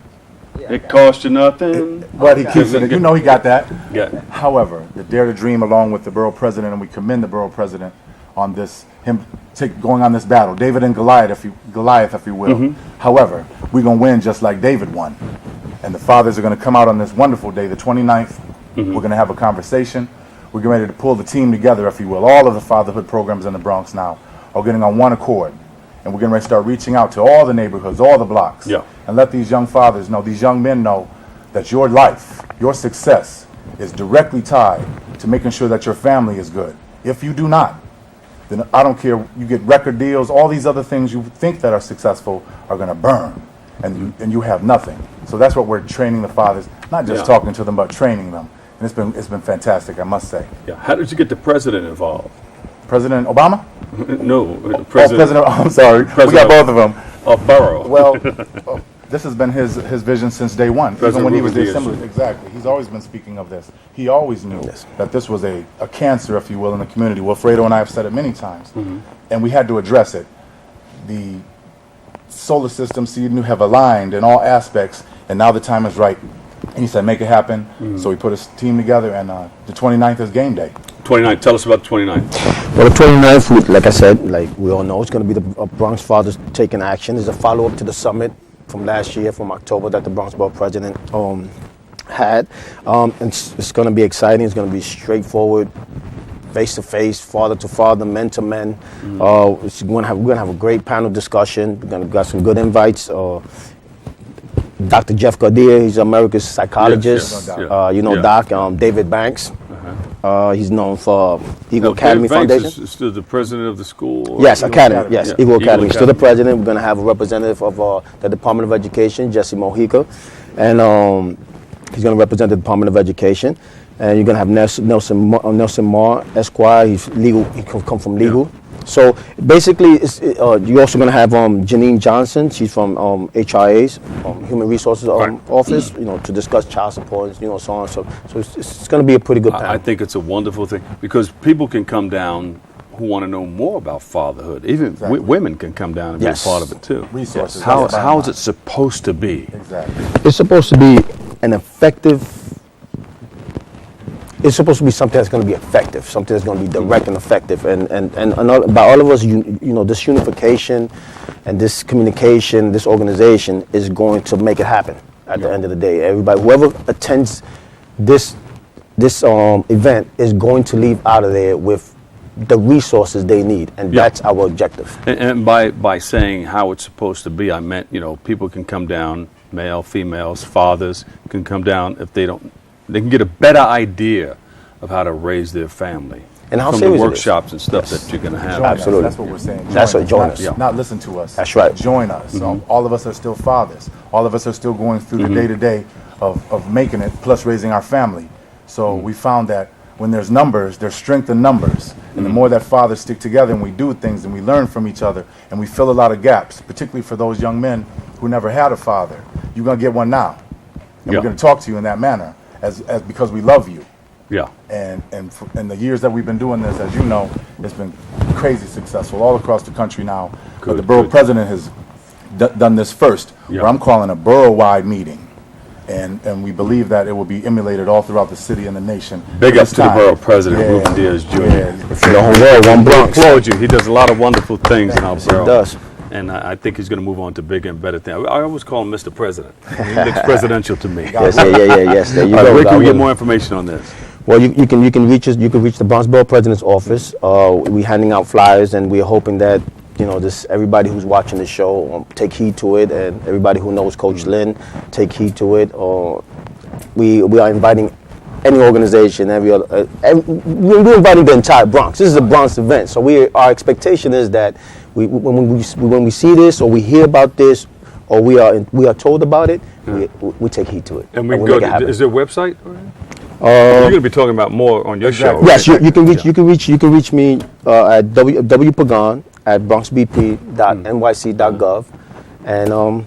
It cost you nothing. But he keeps it. You know he got that. Yeah. However, the Dare to Dream, along with the borough president, and we commend the borough president on this, going on this battle, David and Goliath, if you will. However, we're gonna win just like David won, and the fathers are gonna come out on this wonderful day, the 29th. We're gonna have a conversation. We're getting ready to pull the team together, if you will. All of the fatherhood programs in the Bronx now are getting on one accord. And we're going to start reaching out to all the neighborhoods, all the blocks, and let these young fathers know, these young men know that your life, your success is directly tied to making sure that your family is good. If you do not, then I don't care, you get record deals, all these other things you think that are successful are going to burn, and you have nothing. So that's what we're training the fathers, not just talking to them, but training them. And it's been fantastic, I must say. Yeah. How did you get the president involved? President Obama? No, I'm sorry. We got both of them. Borough. Well, this has been his vision since day one. Even when he was the assembly. Exactly. He's always been speaking of this. He always knew that this was a cancer, if you will, in the community. Wilfredo and I have said it many times. And we had to address it. The solar system, CNU have aligned in all aspects, and now the time is right. And he said, make it happen. So we put his team together, and the 29th is game day. 29th. Tell us about the 29th. Well, the 29th, like I said, like we all know, it's going to be the Bronx Fathers taking action. It's a follow-up to the summit from last year, from October, that the Bronx Borough President had. It's going to be exciting. It's going to be straightforward, face-to-face, father-to-father, men-to-men. We're going to have a great panel discussion. We're going to got some good invites. Dr. Jeff Gardia, he's America's psychologist. Doc. David Banks. He's known for Eagle Academy Foundation. Banks is still the president of the school? Yes, Academy. Yes, Eagle Academy. Still the president. We're going to have a representative of the Department of Education, Jesse Mojica. And he's going to represent the Department of Education. And you're going to have Nelson Marr, Esquire. He's legal. He come from legal. So basically, you're also going to have Janine Johnson. She's from HRA's Human Resources Office. To discuss child support. So on. So it's going to be a pretty good panel. I think it's a wonderful thing because people can come down who want to know more about fatherhood. Even women can come down and be a part of it too. Resources. How is it supposed to be? Exactly. It's supposed to be an effective. It's supposed to be something that's going to be effective, something that's going to be direct and effective, and by all of us, this unification and this communication, this organization is going to make it happen at the end of the day. Everybody, whoever attends this event is going to leave out of there with the resources they need, and that's our objective. And by saying how it's supposed to be, I meant people can come down, male, females, fathers can come down if they don't. They can get a better idea of how to raise their family. And how from serious the workshops and stuff that you're going to have. Absolutely. That's what we're saying. Join us. Not listen to us. That's right. Join us. All of us are still fathers. All of us are still going through the day-to-day of making it, plus raising our family. So we found that when there's numbers, there's strength in numbers. And the more that fathers stick together and we do things and we learn from each other and we fill a lot of gaps, particularly for those young men who never had a father, you're going to get one now. And we're going to talk to you in that manner. As because we love you. Yeah. And in the years that we've been doing this, as you know, it's been crazy successful all across the country now. But the borough president has done this first, where I'm calling a borough-wide meeting. And we believe that it will be emulated all throughout the city and the nation. Big up to the borough president, Ruben Diaz Jr. The whole world, one Bronx. We applaud you. He does a lot of wonderful things in our borough. He does. And I think he's going to move on to bigger and better things. I always call him Mr. President. He looks presidential to me. Yes. There you go. Where can we get more information on this? Well, you can reach us. You can reach the Bronx Borough President's office. We're handing out flyers, and we're hoping that everybody who's watching the show take heed to it, and everybody who knows Coach Lynn take heed to it. We are inviting any organization, we're inviting the entire Bronx. This is a Bronx event, so our expectation is that when we see this or we hear about this or we are told about it, we take heed to it. And we go. Is there a website? You're going to be talking about more on your show. Yes, right? you can reach me at wpagan@bronxbp.nyc.gov, and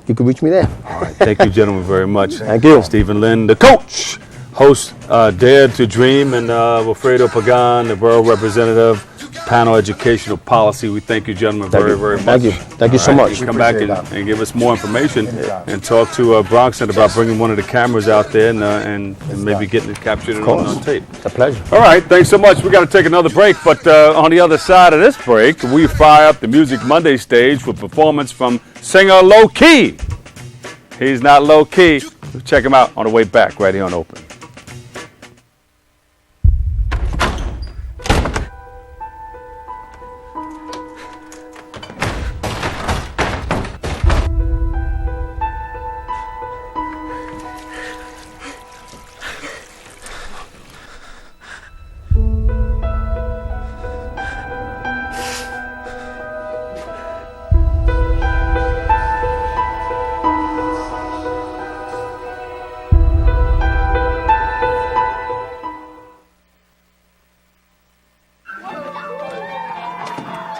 you can reach me there. All right, thank you, gentlemen, very much. Thank you, Stephen Lynn, the coach host Dare to Dream, and Wilfredo Pagan, the borough representative, panel educational policy. We thank you, gentlemen, very much. Thank you. Thank you so much. You come back and give us more information and talk to Bronxnet about bringing one of the cameras out there and maybe getting it captured on tape. It's a pleasure. All right, thanks so much. We got to take another break, but on the other side of this break, we fire up the Music Monday stage with performance from singer Low Key. He's not low key. Check him out on the way back right here on Open.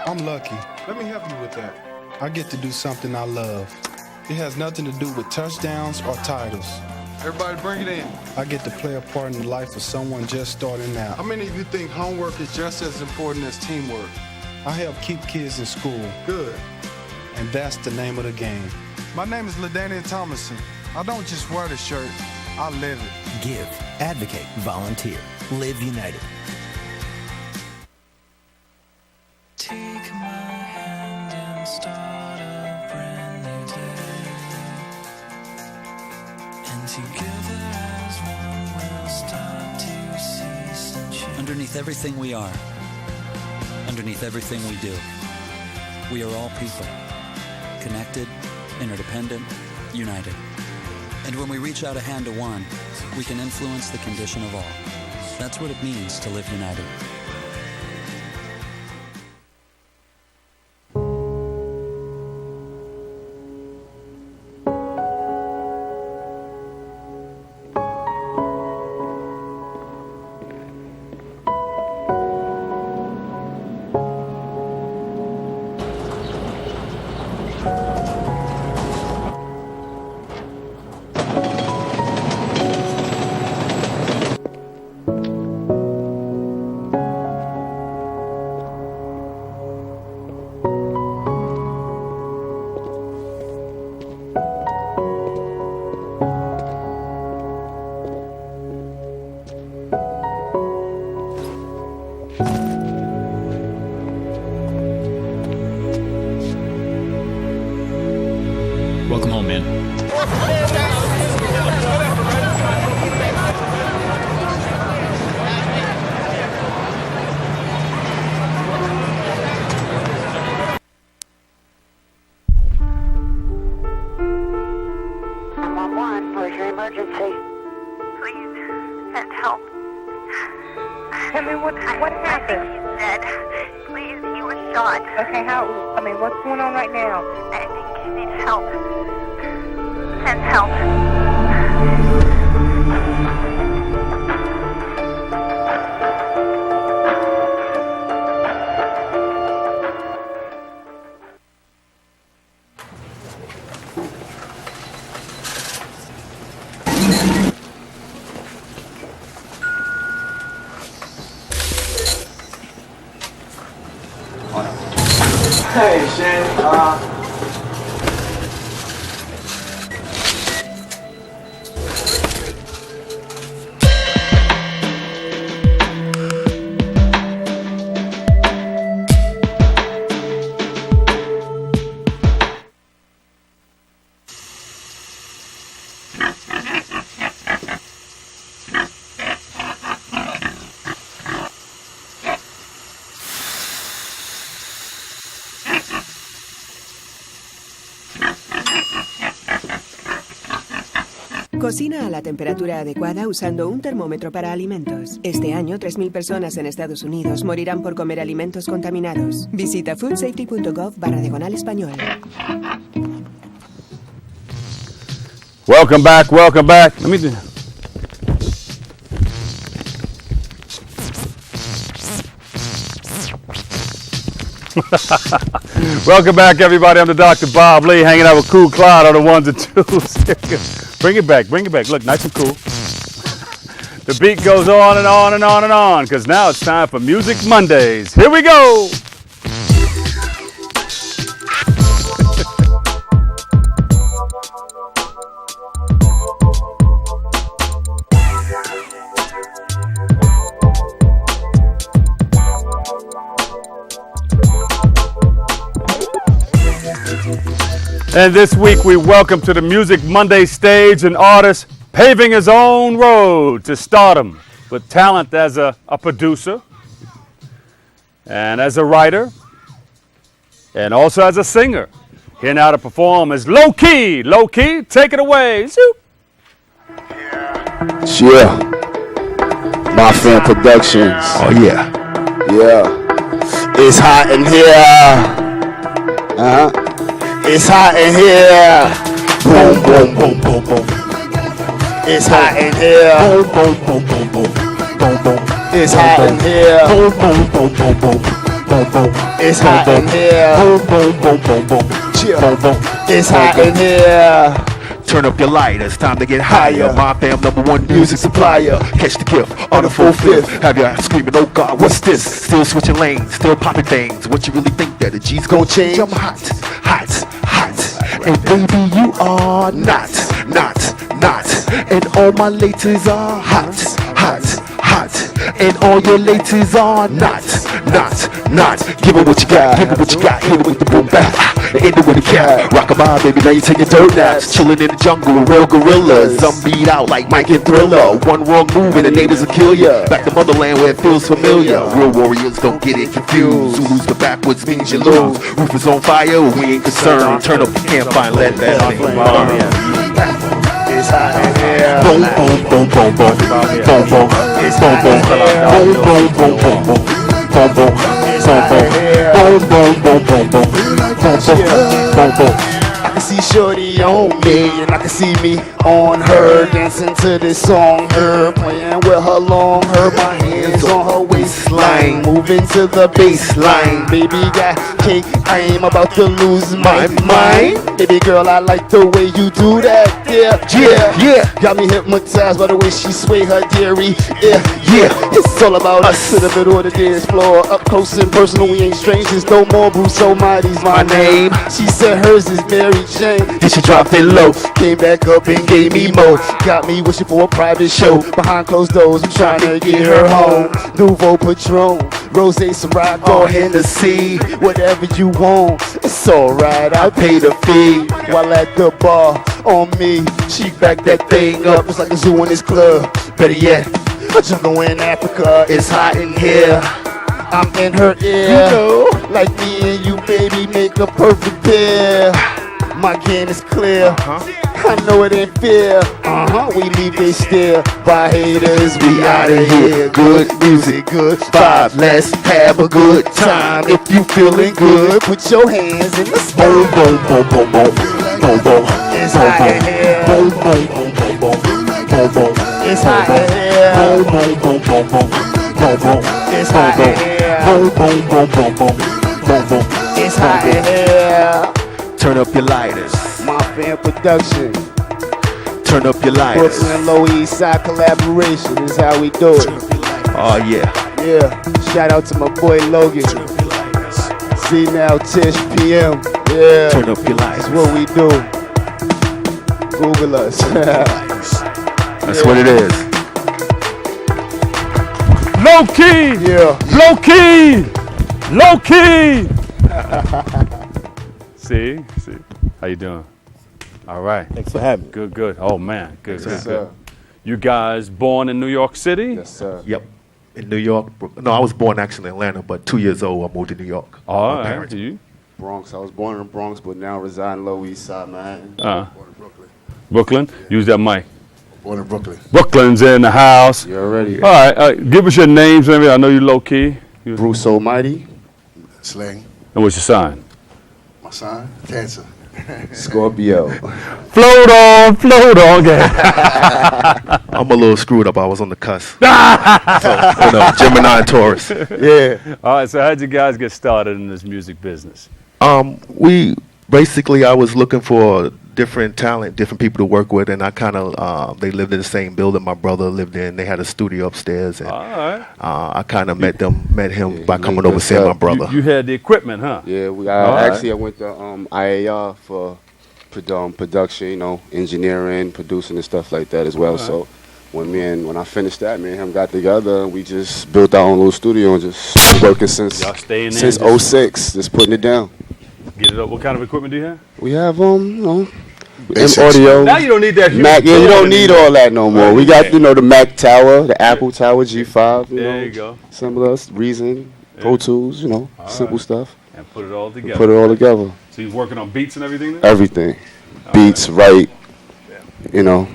I'm lucky. Let me help you with that. I get to do something I love. It has nothing to do with touchdowns or titles. Everybody bring it in. I get to play a part in the life of someone just starting out. How many of you think homework is just as important as teamwork? I help keep kids in school. Good. And that's the name of the game. My name is LaDainian Thomason. I don't just wear the shirt, I live it. Give, advocate, volunteer. Live United. Take my hand and start a brand new day. And together as one we'll start to see some change. Underneath everything we are, underneath everything we do, we are all people. Connected, interdependent, united. And when we reach out a hand to one, we can influence the condition of all. That's what it means to live united. Welcome home, man. Where's your emergency? Please, send help. Tell me what happened? I think he's dead. Please, he was shot. Okay, what's going on right now? I think he needs help. Send help. Hey, Shane. Cocina a la temperatura adecuada usando un termómetro para alimentos. Este año, 3.000 personas en Estados Unidos morirán por comer alimentos contaminados. Visita foodsafety.gov/español. Welcome back, welcome back. Let me do. Welcome back, everybody. I'm the Dr. Bob Lee, hanging out with Cool Clyde on the ones and twos. Bring it back, bring it back. Look, nice and cool. The beat goes on and on and on and on, because now it's time for Music Mondays. Here we go. And this week we welcome to the Music Monday stage an artist paving his own road to stardom with talent as a producer and as a writer and also as a singer. Here now to perform is Low Key. Low Key, take it away. Zoop. Yeah. Mafia Productions. Oh yeah. Yeah. It's hot in here. It's hot in here. Boom, boom, boom, boom, boom. It's hot in here. Boom, boom, boom, boom, boom. Boom, boom. It's hot in here. Boom, boom, boom, boom, boom. Boom, boom. It's hot in here. Boom, boom, boom, boom, boom. Boom, boom. It's hot in here. Turn up your lighters, time to get higher. My fam #1 music supplier. Catch the gift on the 4/5. Have you screaming, oh God, what's this? Still switching lanes, still popping things. What you really think that the G's gon' change? I'm hot, hot, hot. And baby, you are not. And all my ladies are hot, hot, hot. And all your ladies are not. Give it what you got, hit it with the boom bap. End it with a cat, rockabye, baby, now you taking dirt naps. Chilling in the jungle with real gorillas. I'm beat out like Mike and Thriller. One wrong move and the neighbors will kill ya. Back to motherland where it feels familiar. Real warriors don't get it confused. Zulus the backwards means you lose. Roof is on fire, we ain't concerned. Turn up the campfire and let that thing burn. It's hot in here. Boom, boom, boom, boom, boom. Boom, boom. It's Boom, hot boom. in here. Boom, boom, boom, boom, boom. Boom, boom. It's hot in here. Boom, boom, boom, boom, boom. Boom, boom. Boom, boom. I can see shorty on me, and I can see me on her, dancing to this song, her playing with her long hair, my hands on her waistline, moving to the baseline. Baby got cake, I am about to lose my mind. Baby girl, I like the way you do that, yeah. Got me hypnotized by the way she sway her dairy, yeah. It's all about us to the middle of the dance floor, up close and personal. We ain't strangers no more. Bruce Almighty's my name. She said hers is Mary Jane. Then she dropped it low. Came back up and gave me more. Got me wishing for a private show. Behind closed doors, I'm trying to get her home. Nouveau Patron, Rosé, Ciroc, or Hennessy. Whatever you want, it's alright. I pay the fee. While at the bar, on me, she back that thing up. It's like a zoo in this club. Better yet, a jungle in Africa. It's hot in here. I'm in her ear. You know, like me and you, baby, make a perfect pair. My game is clear. I know it ain't fair. We leave they stare. By haters, we out of here. Good music, good vibe. Let's have a good time. If you feeling good, put your hands in the sky. Boom, boom, boom, boom, boom. Boom, boom. It's hot in here. Boom, boom, boom, boom, boom. Boom, boom. It's hot in here. Boom, boom, boom, boom, boom. Boom, boom. It's hot in here. Boom, boom, boom, boom, boom. Boom, boom. It's hot in here. Turn up your lighters. Mafia Production. Turn up your lighters. Brooklyn Low East Side collaboration is how we do it. Oh yeah. Yeah. Shout out to my boy Logan. See now Tish PM. Yeah. Turn up your lighters. That's what we do. Google us. That's what it is. Low Key. Yeah. Low Key. Low Key. See? How you doing? All right. Thanks for having me. Good. Oh man, good. Yes, sir. You guys born in New York City? Yes, sir. Yep. In New York. No, I was born actually in Atlanta, but 2 years old I moved to New York. All My right. parents. You? Bronx. I was born in the Bronx, but now reside in Low East Side, man. Born in Brooklyn. Brooklyn? Use that mic. Born in Brooklyn. Brooklyn's in the house. You already. All right. Give us your names. Maybe I know you Low Key. Bruce Almighty. Sling. And what's your sign? My sign? Cancer. Scorpio. Float on. I'm a little screwed up. I was on the cusp. So, Gemini and Taurus. Yeah. All right. So how'd you guys get started in this music business? I was looking for different talent, different people to work with, and I kind of they lived in the same building my brother lived in. They had a studio upstairs, and I kind of met him by coming over seeing my brother. You had the equipment, huh? Yeah, I went to IAR for production, you know, engineering, producing and stuff like that as well. So when I finished that, me and him got together and we just built our own little studio and just working since 06, just putting it down. Get it up. What kind of equipment do you have? We have audio. Now you don't need that. Mac, you don't need all that no more. We got the Mac Tower, the Apple Tower G5. There you go. Some of us, Reason, Pro Tools, simple stuff. And put it all together. Put it all together. So you're working on beats and everything now? Everything. Beats, write,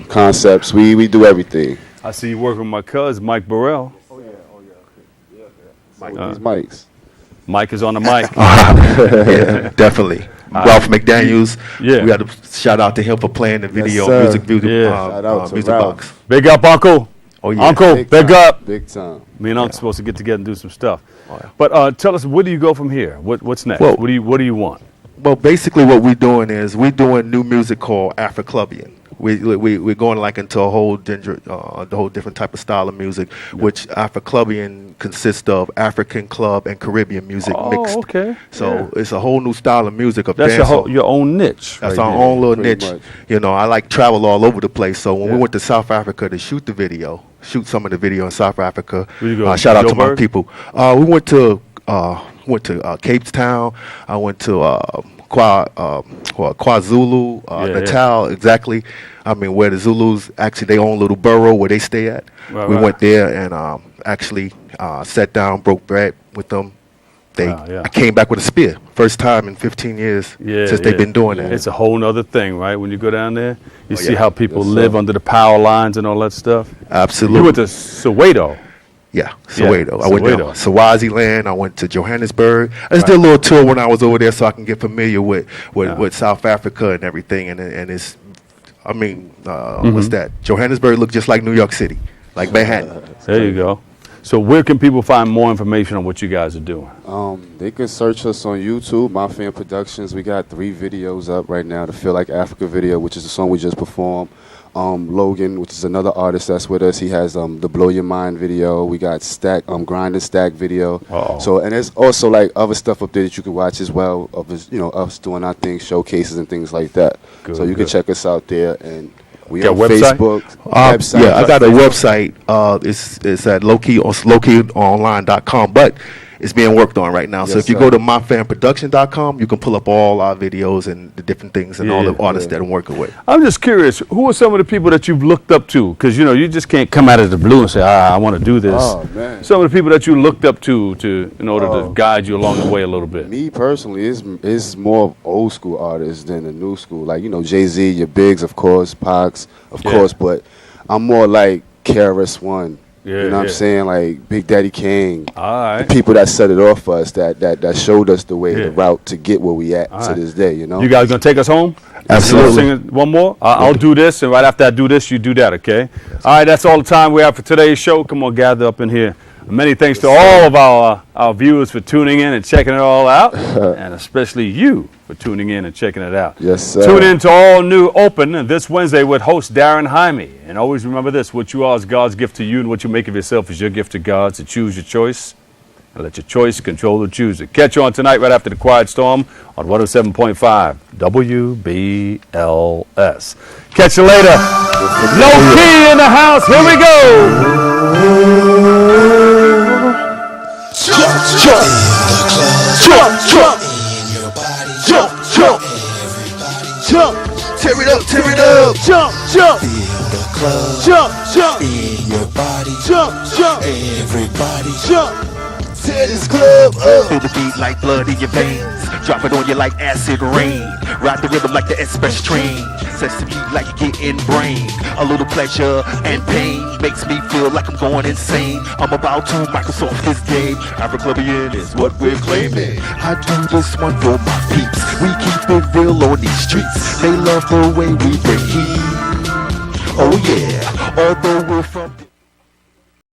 concepts. We do everything. I see you working with my cousin, Mike Burrell. These mics. Mike is on the mic. Yeah, definitely. Ralph McDaniels. Yeah. We got to shout out to him for playing the video, music box. Big up, Uncle. Oh, yeah. Uncle, big up. Big time. Me and Uncle supposed to get together and do some stuff. But tell us, where do you go from here? What's next? Well, what do you want? Well, basically what we're doing is we're doing new music called Afro-Clubbian. We're going like into a whole different type of style of music, which Afro-Clubbian consists of African club and Caribbean music mixed. Okay. So it's a whole new style of music of That's dancehall. your own niche. That's right our there. own little Pretty niche. much. I like travel all over the place. So when we went to South Africa to shoot some of the video in South Africa, Where you go? shout out to my Joburg? people. We went to Cape Town. I went to KwaZulu, Natal, exactly. I mean, where the Zulus actually their own little borough where they stay at. We went there and actually sat down, broke bread with them. I came back with a spear. First time in 15 years since they've been doing that. It's a whole nother thing, right? When you go down there, you see how people live under the power lines and all that stuff. Absolutely. You went to Soweto. Yeah, Soweto. Yeah, I went to Soweto. Swaziland. I went to Johannesburg. I just did a little tour when I was over there so I can get familiar with South Africa and everything. And it's, what's that? Johannesburg looked just like New York City, like Manhattan. There you go. So where can people find more information on what you guys are doing? They can search us on YouTube, My Fan Productions. We got 3 videos up right now. The Feel Like Africa video, which is the song we just performed. Logan, which is another artist that's with us. He has the Blow Your Mind video. We got Grind and Stack video. So, and there's also like other stuff up there that you can watch as well of us, us doing our things, showcases and things like that. So you can check us out there, and we on Facebook. Website. Yeah, I got a website. It's at lowkeyonline.com, but it's being worked on right now. So if you go to myfanproduction.com, you can pull up all our videos and the different things and all the artists that I'm working with. I'm just curious, who are some of the people that you've looked up to? Because, you just can't come out of the blue and say, I want to do this. Oh, man. Some of the people that you looked up to in order to guide you along the way a little bit. Me personally, is more old school artists than the new school. Like, Jay-Z, your Biggs, of course, Pacs, of course, but I'm more like KRS-One. You know what I'm saying? Like Big Daddy King. All right. The people that set it off for us, that showed us the way, the route to get where we at to this day, You guys going to take us home? Absolutely. Sing one more? I'll do this, and right after I do this, you do that, okay? All right, that's all the time we have for today's show. Come on, gather up in here. Many thanks to all of our viewers for tuning in and checking it all out, and especially you for tuning in and checking it out. Yes, sir. Tune in to All New Open this Wednesday with host Darren Jaime. And always remember this, what you are is God's gift to you, and what you make of yourself is your gift to God. So choose your choice, and let your choice control the chooser. Catch you on tonight right after the Quiet Storm on 107.5 WBLS. Catch you later. Low Key in the house. Here we go. Jump, tear it up, jump, Feel the club, in your body, everybody, tear this club up. Feel the beat like blood in your veins, drop it on you like acid rain, ride the rhythm like the express train, sets the beat like you're getting brain, a little pleasure and pain, makes me feel like I'm going insane, I'm about to Microsoft this game, Afro-Clubbian is what we're claiming, I do this one for my peeps, we keep it real on these streets, they love the way we bring heat, oh yeah, although we're from